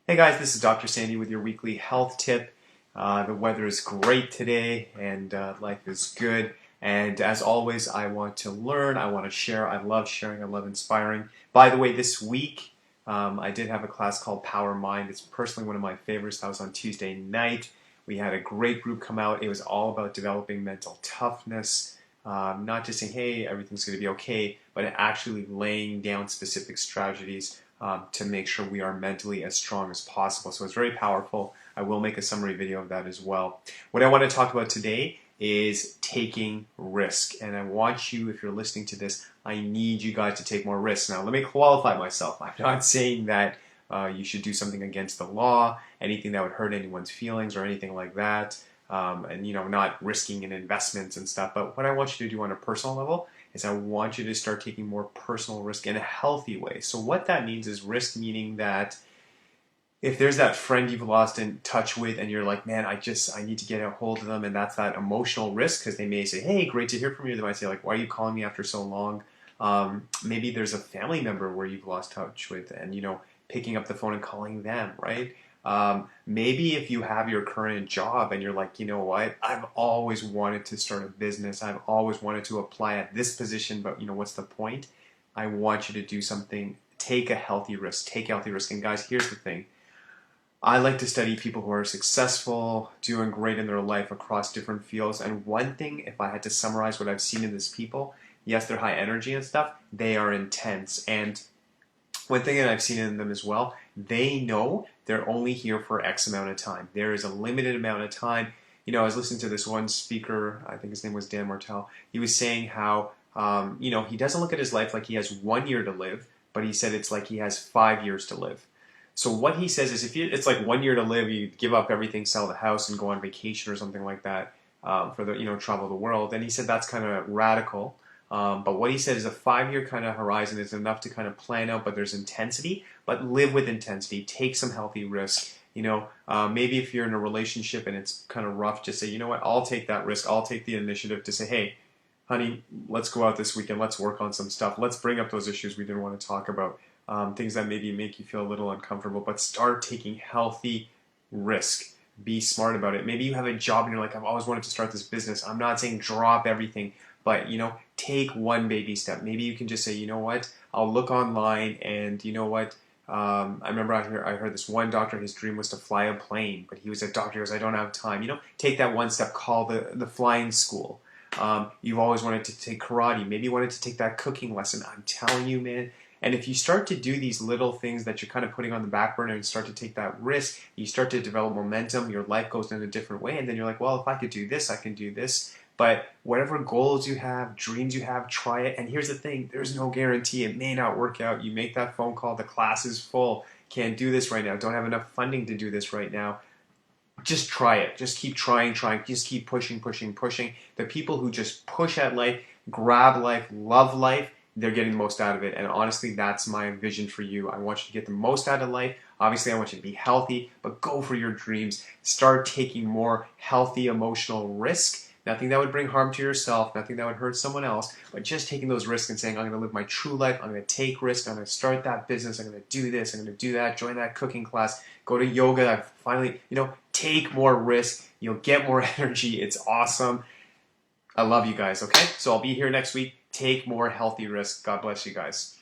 Hey guys, this is Dr. Sandy with your weekly health tip. The weather is great today and life is good. And as always, I want to learn, I want to share. I love sharing, I love inspiring. By the way, this week I did have a class called Power Mind. It's personally one of my favorites. That was on Tuesday night. We had a great group come out. It was all about developing mental toughness. Not just saying, hey, everything's going to be okay, but actually laying down specific strategies to make sure we are mentally as strong as possible. So it's very powerful. I will make a summary video of that as well. What I want to talk about today is taking risk. And I want you, if you're listening to this, I need you guys to take more risks. Now, let me qualify myself. I'm not saying that you should do something against the law, anything that would hurt anyone's feelings or anything like that. And not risking in investments and stuff. But what I want you to do on a personal level is I want you to start taking more personal risk in a healthy way. So what that means is risk meaning that if there's that friend you've lost in touch with and you're like, man, I need to get a hold of them, and that's that emotional risk, because they may say, hey, great to hear from you. They might say, like, why are you calling me after so long? Maybe there's a family member where you've lost touch with and, picking up the phone and calling them, right? Maybe if you have your current job and you're like, you know what, I've always wanted to start a business. I've always wanted to apply at this position, but what's the point? I want you to do something. Take a healthy risk. Take a healthy risk. And guys, here's the thing. I like to study people who are successful, doing great in their life across different fields. And one thing, if I had to summarize what I've seen in these people, yes, they're high energy and stuff. They are intense. And one thing that I've seen in them as well, they know they're only here for X amount of time. There is a limited amount of time. I was listening to this one speaker, I think his name was Dan Martell. He was saying how, he doesn't look at his life like he has 1 year to live, but he said it's like he has 5 years to live. So what he says is it's like 1 year to live, you give up everything, sell the house, and go on vacation or something like that for the, travel the world. And he said that's kind of radical. But what he said is a 5-year kind of horizon is enough to kind of plan out, but there's intensity, but live with intensity, take some healthy risks. Maybe if you're in a relationship and it's kind of rough, just say, you know what, I'll take that risk. I'll take the initiative to say, hey, honey, let's go out this weekend. Let's work on some stuff. Let's bring up those issues we didn't want to talk about, things that maybe make you feel a little uncomfortable, but start taking healthy risk. Be smart about it. Maybe you have a job and you're like, I've always wanted to start this business. I'm not saying drop everything, but take one baby step. Maybe you can just say, you know what, I'll look online, and you know what, I remember I heard this one doctor, his dream was to fly a plane, but he was a doctor, he goes, I don't have time. Take that one step, call the flying school. You've always wanted to take karate, maybe you wanted to take that cooking lesson. I'm telling you, man. And if you start to do these little things that you're kind of putting on the back burner and start to take that risk, you start to develop momentum, your life goes in a different way, and then you're like, well, if I could do this, I can do this. But whatever goals you have, dreams you have, try it. And here's the thing, there's no guarantee. It may not work out. You make that phone call, the class is full, can't do this right now, don't have enough funding to do this right now. Just try it. Just keep trying. Just keep pushing. The people who just push at life, grab life, love life, they're getting the most out of it. And honestly, that's my vision for you. I want you to get the most out of life. Obviously, I want you to be healthy, but go for your dreams. Start taking more healthy emotional risk. Nothing that would bring harm to yourself, nothing that would hurt someone else, but just taking those risks and saying, I'm going to live my true life, I'm going to take risks, I'm going to start that business, I'm going to do this, I'm going to do that, join that cooking class, go to yoga, I finally, take more risk, you'll get more energy, it's awesome. I love you guys, okay? So I'll be here next week. Take more healthy risks. God bless you guys.